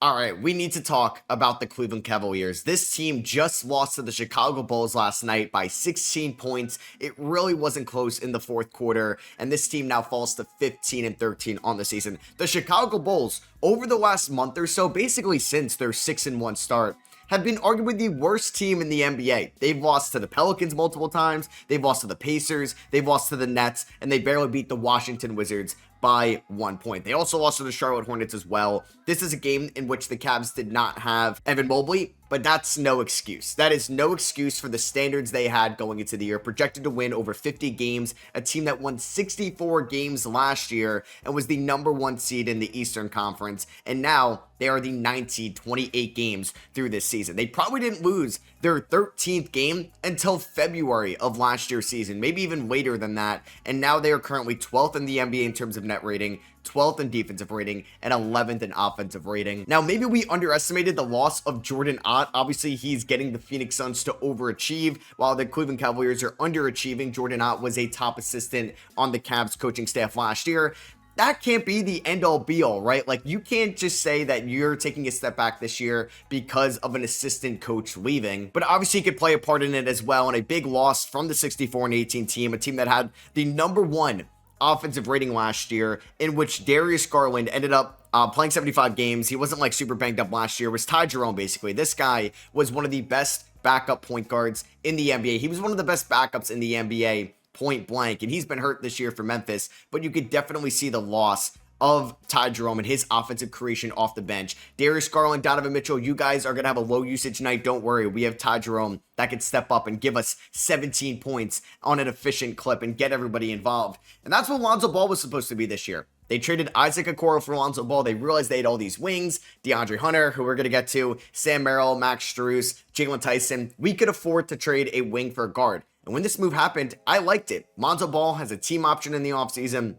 All right, we need to talk about the Cleveland Cavaliers. This team just lost to the Chicago Bulls last night by 16 points. It really wasn't close in the fourth quarter, and this team now falls to 15 and 13 on the season. The Chicago Bulls, over the last month or so, basically since their 6-1 start, have been arguably the worst team in the NBA. They've lost to the Pelicans multiple times, they've lost to the Pacers, they've lost to the Nets, and they barely beat the Washington Wizards by 1 point. They also lost to the Charlotte Hornets as well. This is a game in which the Cavs did not have Evan Mobley, but that's no excuse. That is no excuse for the standards they had going into the year, projected to win over 50 games, a team that won 64 games last year and was the number 1 seed in the Eastern Conference, and now they are the 9th seed 28 games through this season. They probably didn't lose their 13th game until February of last year's season, maybe even later than that, and now they are currently 12th in the NBA in terms of net rating, 12th in defensive rating, and 11th in offensive rating. Now, maybe we underestimated the loss of Jordan Ott. Obviously, he's getting the Phoenix Suns to overachieve, while the Cleveland Cavaliers are underachieving. Jordan Ott was a top assistant on the Cavs coaching staff last year. That can't be the end-all be-all, right? Like, you can't just say that you're taking a step back this year because of an assistant coach leaving, but obviously he could play a part in it as well, and a big loss from the 64-18 team, a team that had the number 1 offensive rating last year, in which Darius Garland ended up playing 75 games. He wasn't like super banged up last year. It was Ty Jerome, basically. This guy was one of the best backup point guards in the NBA. He was one of the best backups in the NBA, point blank, and he's been hurt this year for Memphis, but you could definitely see the loss of Ty Jerome and his offensive creation off the bench. Darius Garland, Donovan Mitchell, you guys are going to have a low usage night. Don't worry. We have Ty Jerome that could step up and give us 17 points on an efficient clip and get everybody involved. And that's what Lonzo Ball was supposed to be this year. They traded Isaac Okoro for Lonzo Ball. They realized they had all these wings. DeAndre Hunter, who we're going to get to, Sam Merrill, Max Strus, Jalen Tyson. We could afford to trade a wing for a guard. And when this move happened, I liked it. Lonzo Ball has a team option in the offseason.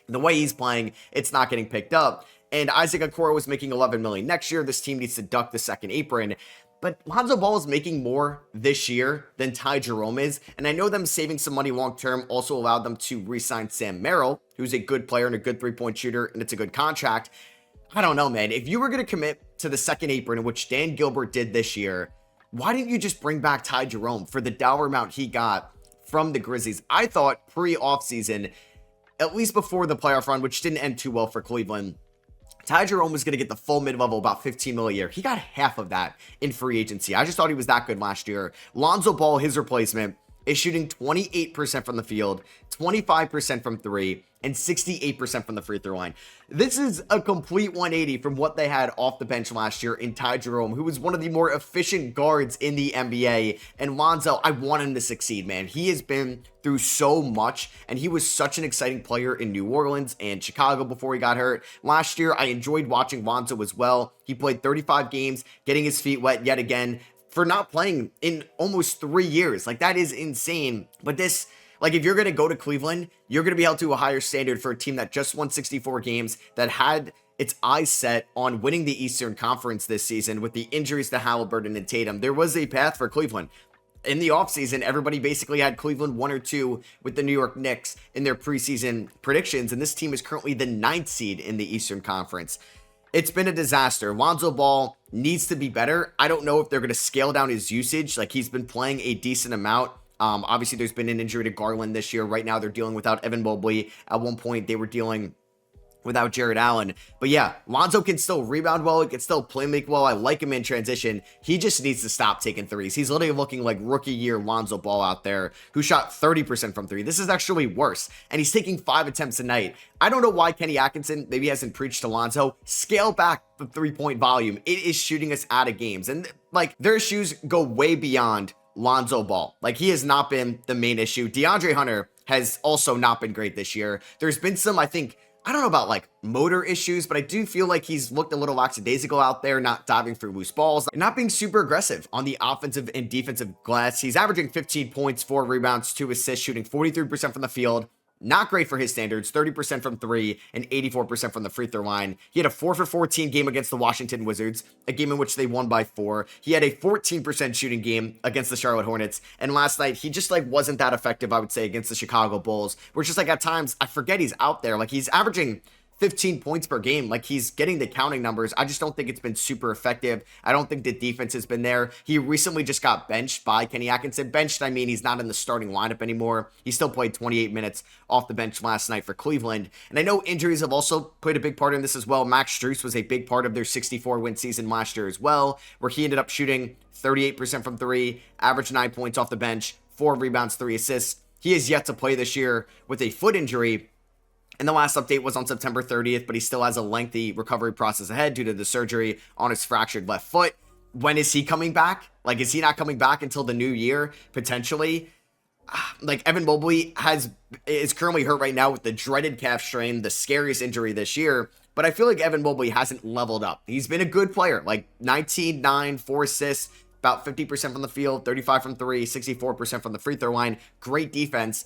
The way he's playing, it's not getting picked up. And Isaac Okoro was making $11 million next year. This team needs to duck the second apron. But Lonzo Ball is making more this year than Ty Jerome is. And I know them saving some money long-term also allowed them to re-sign Sam Merrill, who's a good player and a good three-point shooter, and it's a good contract. I don't know, man. If you were going to commit to the second apron, which Dan Gilbert did this year, why didn't you just bring back Ty Jerome for the dollar amount he got from the Grizzlies? I thought pre-offseason, at least before the playoff run, which didn't end too well for Cleveland, Ty Jerome was going to get the full mid-level, about $15 million a year. He got half of that in free agency. I just thought he was that good last year. Lonzo Ball, his replacement, is shooting 28% from the field, 25% from three, and 68% from the free throw line. This is a complete 180 from what they had off the bench last year in Ty Jerome, who was one of the more efficient guards in the NBA. And Lonzo, I want him to succeed, man. He has been through so much, and he was such an exciting player in New Orleans and Chicago before he got hurt. Last year, I enjoyed watching Lonzo as well. He played 35 games, getting his feet wet yet again for not playing in almost 3 years. Like, that is insane. But this, like, if you're going to go to Cleveland, you're going to be held to a higher standard for a team that just won 64 games, that had its eyes set on winning the Eastern Conference this season with the injuries to Halliburton and Tatum. There was a path for Cleveland. In the offseason, everybody basically had Cleveland 1 or 2 with the New York Knicks in their preseason predictions, and this team is currently the 9th seed in the Eastern Conference. It's been a disaster. Lonzo Ball needs to be better. I don't know if they're going to scale down his usage. Like, he's been playing a decent amount. Obviously, there's been an injury to Garland this year. Right now, they're dealing without Evan Mobley. At one point, they were dealing without Jared Allen. But yeah, Lonzo can still rebound well. He can still play make well. I like him in transition. He just needs to stop taking threes. He's literally looking like rookie year Lonzo Ball out there, who shot 30% from three. This is actually worse. And he's taking 5 attempts a night. I don't know why Kenny Atkinson maybe hasn't preached to Lonzo. Scale back the 3-point volume. It is shooting us out of games. And like, their issues go way beyond Lonzo Ball. Like, he has not been the main issue. DeAndre Hunter has also not been great this year. There's been some, I don't know about like motor issues, but I do feel like he's looked a little lackadaisical out there, not diving for loose balls and not being super aggressive on the offensive and defensive glass. He's averaging 15 points, 4 rebounds, 2 assists, shooting 43% from the field. Not great for his standards, 30% from three and 84% from the free throw line. He had a 4 for 14 game against the Washington Wizards, a game in which they won by 4. He had a 14% shooting game against the Charlotte Hornets. And last night, he just like wasn't that effective, I would say, against the Chicago Bulls. Where it's just like at times, I forget he's out there. Like, he's averaging 15 points per game. Like, he's getting the counting numbers. I just don't think it's been super effective. I don't think the defense has been there. He recently just got benched by Kenny Atkinson. Benched, I mean, he's not in the starting lineup anymore. He still played 28 minutes off the bench last night for Cleveland. And I know injuries have also played a big part in this as well. Max Strus was a big part of their 64-win season last year as well, where he ended up shooting 38% from three, averaged 9 points off the bench, 4 rebounds, 3 assists. He is yet to play this year with a foot injury. And the last update was on September 30th, but he still has a lengthy recovery process ahead due to the surgery on his fractured left foot. When is he coming back? Like, is he not coming back until the new year, potentially? Like, Evan Mobley is currently hurt right now with the dreaded calf strain, the scariest injury this year. But I feel like Evan Mobley hasn't leveled up. He's been a good player, like 19, 9, 4 assists, about 50% from the field, 35 from 3, 64% from the free throw line. Great defense.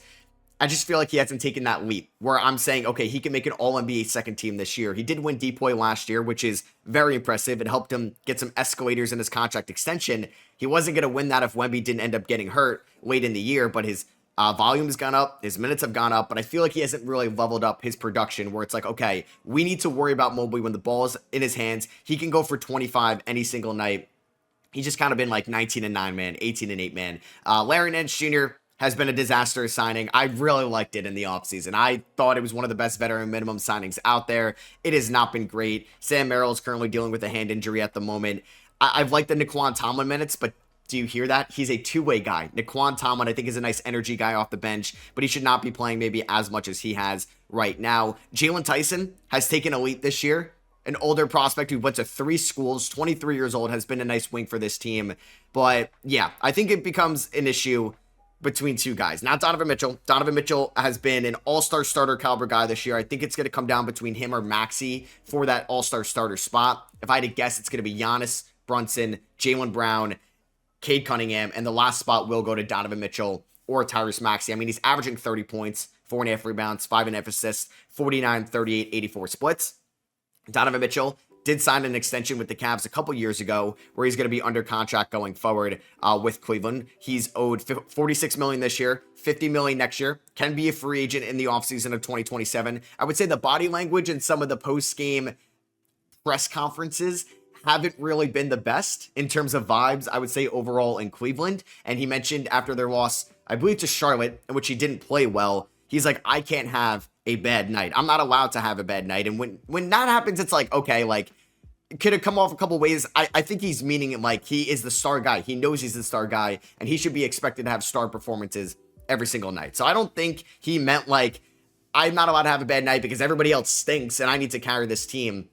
I just feel like he hasn't taken that leap where I'm saying, okay, he can make an all-NBA second team this year. He did win DPOY last year, which is very impressive. It helped him get some escalators in his contract extension. He wasn't going to win that if Wemby didn't end up getting hurt late in the year, but his volume has gone up, his minutes have gone up, but I feel like he hasn't really leveled up his production where it's like, okay, we need to worry about Mobley when the ball is in his hands. He can go for 25 any single night. He's just kind of been like 19-9 man, 18-8 man. Larry Nance Jr. has been a disaster signing. I really liked it in the offseason. I thought it was one of the best veteran minimum signings out there. It has not been great. Sam Merrill is currently dealing with a hand injury at the moment. I've liked the Naquan Tomlin minutes, but do you hear that? He's a two-way guy. Naquan Tomlin, I think, is a nice energy guy off the bench, but he should not be playing maybe as much as he has right now. Jalen Tyson has taken a leap this year. An older prospect who went to 3 schools, 23 years old, has been a nice wing for this team. But yeah, I think it becomes an issue between two guys, not Donovan Mitchell. Donovan Mitchell has been an all-star starter caliber guy this year. I think it's going to come down between him or Maxey for that all-star starter spot. If I had to guess, it's going to be Giannis, Brunson, Jaylen Brown, Cade Cunningham, and the last spot will go to Donovan Mitchell or Tyrese Maxey. I mean, he's averaging 30 points, 4.5 rebounds, 5.5 assists, 49, 38, 84 splits. Donovan Mitchell did sign an extension with the Cavs a couple years ago where he's going to be under contract going forward with Cleveland. He's owed $46 million this year, $50 million next year, can be a free agent in the offseason of 2027. I would say the body language and some of the post-game press conferences haven't really been the best in terms of vibes, I would say, overall in Cleveland. And he mentioned after their loss, I believe, to Charlotte, in which he didn't play well, he's like, I can't have a bad night. I'm not allowed to have a bad night. And when that happens, it's like, okay, like, it could have come off a couple ways. I think he's meaning it like he is the star guy. He knows he's the star guy, and he should be expected to have star performances every single night. So I don't think he meant like, I'm not allowed to have a bad night because everybody else stinks and I need to carry this team.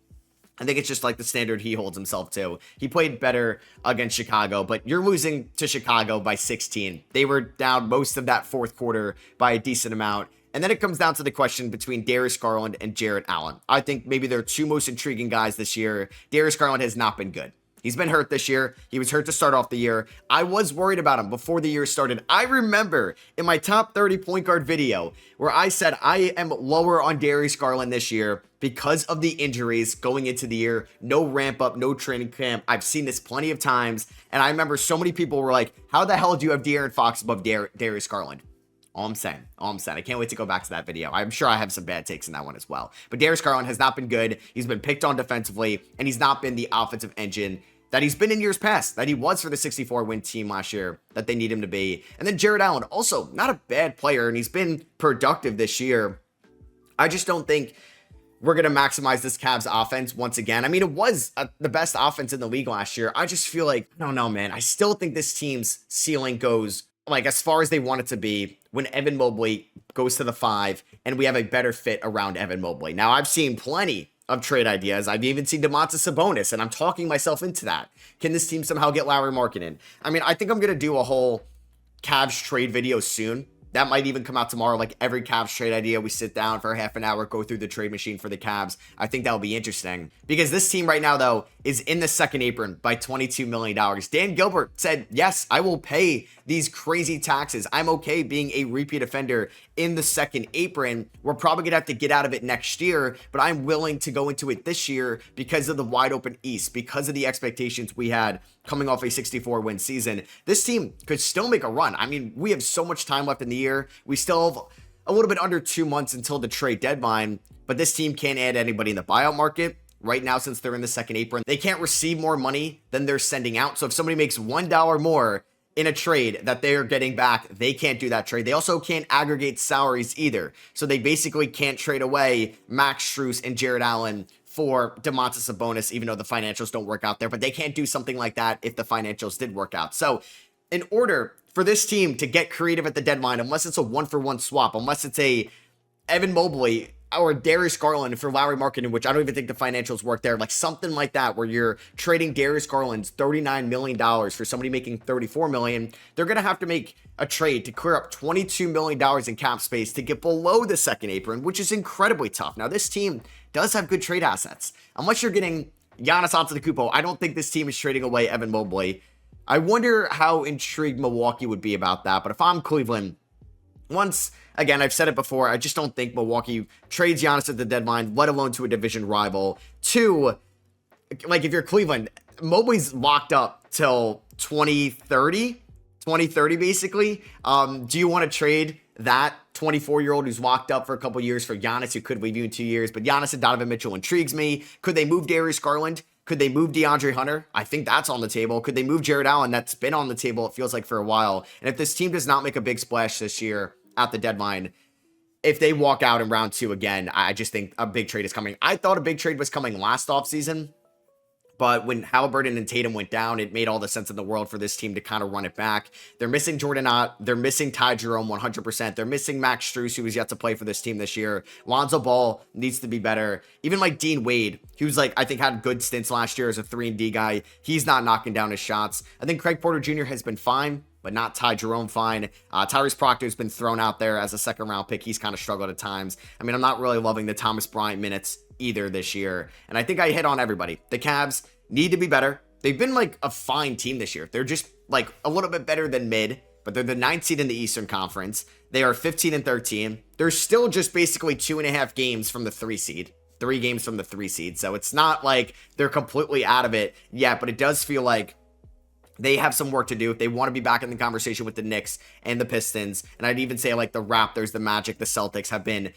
I think it's just like the standard he holds himself to. He played better against Chicago, but you're losing to Chicago by 16. They were down most of that fourth quarter by a decent amount. And then it comes down to the question between Darius Garland and Jarrett Allen. I think maybe they're two most intriguing guys this year. Darius Garland has not been good. He's been hurt this year. He was hurt to start off the year. I was worried about him before the year started. I remember in my top 30 point guard video where I said I am lower on Darius Garland this year because of the injuries going into the year. No ramp up, no training camp. I've seen this plenty of times. And I remember so many people were like, how the hell do you have De'Aaron Fox above Darius Garland? All I'm saying. I can't wait to go back to that video. I'm sure I have some bad takes in that one as well. But Darius Garland has not been good. He's been picked on defensively, and he's not been the offensive engine that he's been in years past, that he was for the 64-win team last year, that they need him to be. And then Jarrett Allen, also not a bad player, and he's been productive this year. I just don't think we're going to maximize this Cavs offense once again. I mean, it was the best offense in the league last year. I just feel like, I don't know, man. I still think this team's ceiling goes like as far as they want it to be when Evan Mobley goes to the 5 and we have a better fit around Evan Mobley. Now, I've seen plenty of trade ideas. I've even seen Domantas Sabonis, and I'm talking myself into that. Can this team somehow get Lauri Markkanen? I mean, I think I'm going to do a whole Cavs trade video soon. That might even come out tomorrow. Like every Cavs trade idea, we sit down for half an hour, go through the trade machine for the Cavs. I think that'll be interesting because this team right now, though, is in the second apron by $22 million. Dan Gilbert said, yes, I will pay these crazy taxes. I'm okay being a repeat offender in the second apron. We're probably going to have to get out of it next year, but I'm willing to go into it this year because of the wide open East, because of the expectations we had coming off a 64-win season. This team could still make a run. I mean, we have so much time left in the year. We still have a little bit under 2 months until the trade deadline, but this team can't add anybody in the buyout market. Right now, since they're in the second apron, they can't receive more money than they're sending out. So if somebody makes $1 more in a trade that they are getting back, they can't do that trade. They also can't aggregate salaries either. So they basically can't trade away Max Strus and Jared Allen for Domantas Sabonis, even though the financials don't work out there. But they can't do something like that if the financials did work out. So in order for this team to get creative at the deadline, unless it's a 1-for-1 swap, unless it's a Evan Mobley or Darius Garland for Lauri Markkanen, which I don't even think the financials work there, like something like that, where you're trading Darius Garland's $39 million for somebody making $34 million, they're going to have to make a trade to clear up $22 million in cap space to get below the second apron, which is incredibly tough. Now, this team does have good trade assets. Unless you're getting Giannis Antetokounmpo, I don't think this team is trading away Evan Mobley. I wonder how intrigued Milwaukee would be about that, but if I'm Cleveland, once again, I've said it before, I just don't think Milwaukee trades Giannis at the deadline, let alone to a division rival. Two, like if you're Cleveland, Mobley's locked up till 2030 basically. Do you want to trade that 24-year-old who's locked up for a couple years for Giannis, who could leave you in 2 years? But Giannis and Donovan Mitchell intrigues me. Could they move Darius Garland? Could they move DeAndre Hunter? I think that's on the table. Could they move Jared Allen? That's been on the table, it feels like, for a while. And if this team does not make a big splash this year at the deadline, if they walk out in round 2 again, I just think a big trade is coming. I thought a big trade was coming last offseason, but when Halliburton and Tatum went down, it made all the sense in the world for this team to kind of run it back. They're missing Jordan Ott. They're missing Ty Jerome 100%. They're missing Max Strus, who is yet to play for this team this year. Lonzo Ball needs to be better. Even like Dean Wade, he was like, I think had good stints last year as a 3-and-D guy. He's not knocking down his shots. I think Craig Porter Jr. has been fine, but not Ty Jerome fine. Tyrese Proctor's been thrown out there as a second-round pick. He's kind of struggled at times. I mean, I'm not really loving the Thomas Bryant minutes either this year. And I think I hit on everybody. The Cavs need to be better. They've been like a fine team this year. They're just like a little bit better than mid, but they're the 9th seed in the Eastern Conference. They are 15-13. They're still just basically 2.5 games from the 3 seed. 3 games from the 3 seed. So it's not like they're completely out of it yet, but it does feel like they have some work to do if they want to be back in the conversation with the Knicks and the Pistons. And I'd even say like the Raptors, the Magic, the Celtics have been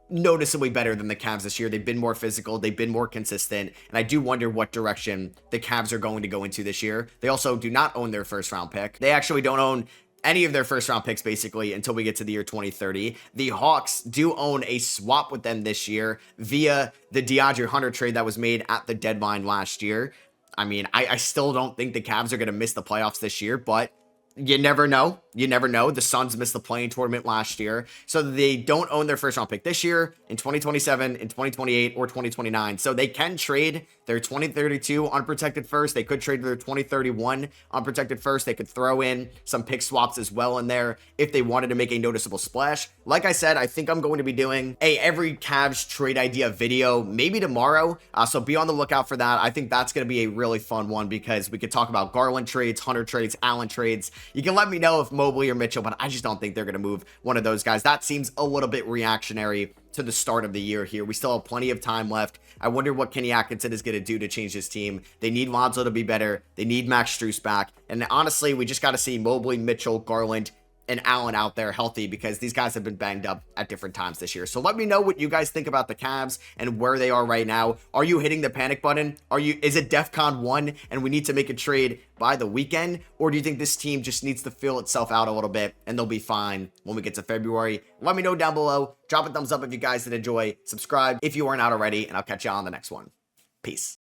noticeably better than the Cavs this year. They've been more physical. They've been more consistent. And I do wonder what direction the Cavs are going to go into this year. They also do not own their first round pick. They actually don't own any of their first round picks basically until we get to the year 2030. The Hawks do own a swap with them this year via the DeAndre Hunter trade that was made at the deadline last year. I mean, I still don't think the Cavs are going to miss the playoffs this year, but you never know. You never know. The Suns missed the play-in tournament last year. So they don't own their first round pick this year, in 2027, in 2028, or 2029. So they can trade their 2032 unprotected first. They could trade their 2031 unprotected first. They could throw in some pick swaps as well in there if they wanted to make a noticeable splash. Like I said, I think I'm going to be doing a every Cavs trade idea video maybe tomorrow. So be on the lookout for that. I think that's going to be a really fun one because we could talk about Garland trades, Hunter trades, Allen trades. You can let me know if Mobley or Mitchell, but I just don't think they're going to move one of those guys. That seems a little bit reactionary to the start of the year here. We still have plenty of time left. I wonder what Kenny Atkinson is going to do to change his team. They need Lonzo to be better. They need Max Strus back. And honestly, we just got to see Mobley, Mitchell, Garland, and Allen out there healthy because these guys have been banged up at different times this year. So let me know what you guys think about the Cavs and where they are right now. Are you hitting the panic button? Is it DEFCON 1 and we need to make a trade by the weekend? Or do you think this team just needs to feel itself out a little bit and they'll be fine when we get to February? Let me know down below. Drop a thumbs up if you guys did enjoy. Subscribe if you aren't out already, and I'll catch you on the next one. Peace.